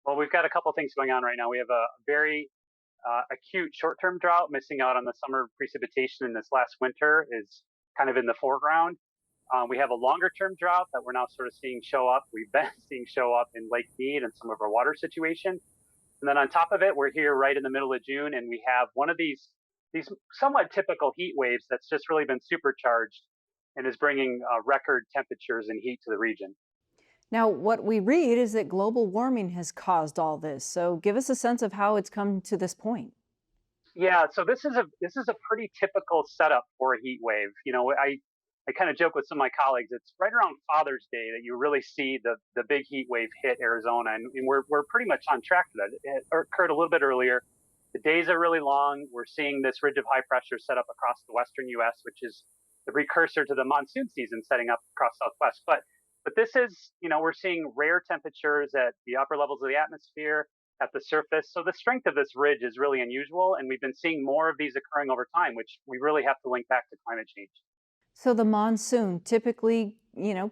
Well, we've got a couple things going on right now. We have a very acute short-term drought, missing out on the summer precipitation in this last winter is kind of in the foreground. We have a longer-term drought that we're now sort of seeing show up. We've been seeing show up in Lake Mead and some of our water situation. And then on top of it, we're here right in the middle of June, and we have one of these somewhat typical heat waves that's just really been supercharged and is bringing record temperatures and heat to the region. Now, what we read is that global warming has caused all this. So give us a sense of how it's come to this point. Yeah, so this is a pretty typical setup for a heat wave. I kind of joke with some of my colleagues. It's right around Father's Day that you really see the big heat wave hit Arizona, and we're pretty much on track for that. It occurred a little bit earlier. The days are really long. We're seeing this ridge of high pressure set up across the western U.S., which is the precursor to the monsoon season setting up across Southwest. But this is, we're seeing rare temperatures at the upper levels of the atmosphere, at the surface. So the strength of this ridge is really unusual, and we've been seeing more of these occurring over time, which we really have to link back to climate change. So the monsoon typically,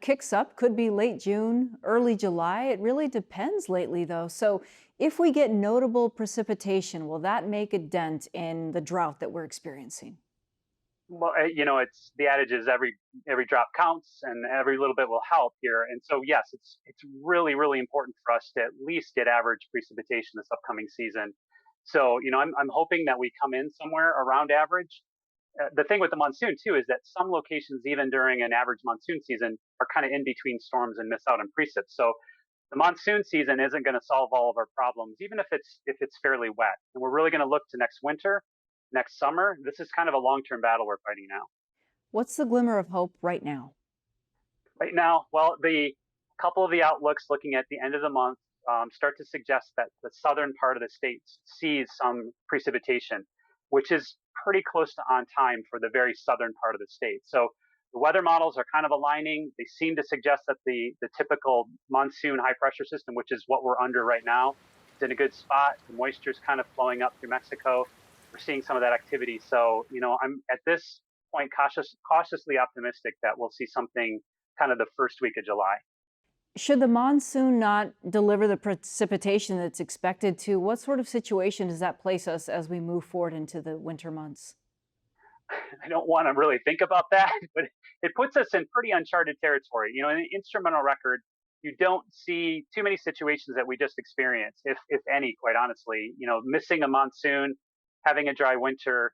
kicks up, could be late June, early July. It really depends lately, though. So if we get notable precipitation, will that make a dent in the drought that we're experiencing? Well, it's the adage is every drop counts, and every little bit will help here. And so, yes, it's really really important for us to at least get average precipitation this upcoming season. So, I'm hoping that we come in somewhere around average. The thing with the monsoon too is that some locations, even during an average monsoon season, are kind of in between storms and miss out on precip. So the monsoon season isn't going to solve all of our problems, even if it's fairly wet. And we're really going to look to next winter, next summer. This is kind of a long-term battle we're fighting now. What's the glimmer of hope right now? Right now, well, the couple of the outlooks looking at the end of the month start to suggest that the southern part of the state sees some precipitation, which is pretty close to on time for the very southern part of the state. So the weather models are kind of aligning. They seem to suggest that the typical monsoon high pressure system, which is what we're under right now, is in a good spot. The moisture is kind of flowing up through Mexico. We're seeing some of that activity. So, I'm at this point cautiously optimistic that we'll see something kind of the first week of July. Should the monsoon not deliver the precipitation that's expected to, what sort of situation does that place us as we move forward into the winter months? I don't want to really think about that, but it puts us in pretty uncharted territory. In the instrumental record, you don't see too many situations that we just experienced, if any, quite honestly. Missing a monsoon, having a dry winter,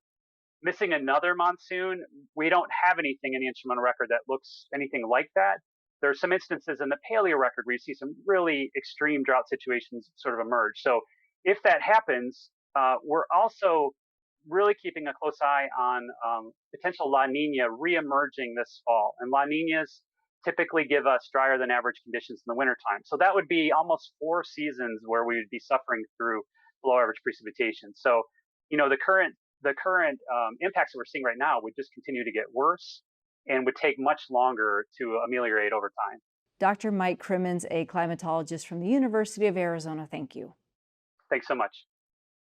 missing another monsoon. We don't have anything in the instrumental record that looks anything like that. There are some instances in the paleo record where you see some really extreme drought situations sort of emerge. So if that happens, we're also really keeping a close eye on potential La Nina reemerging this fall. And La Ninas typically give us drier than average conditions in the wintertime. So that would be almost 4 seasons where we would be suffering through below average precipitation. So, the current impacts that we're seeing right now would just continue to get worse and would take much longer to ameliorate over time. Dr. Mike Crimmins, a climatologist from the University of Arizona, thank you. Thanks so much.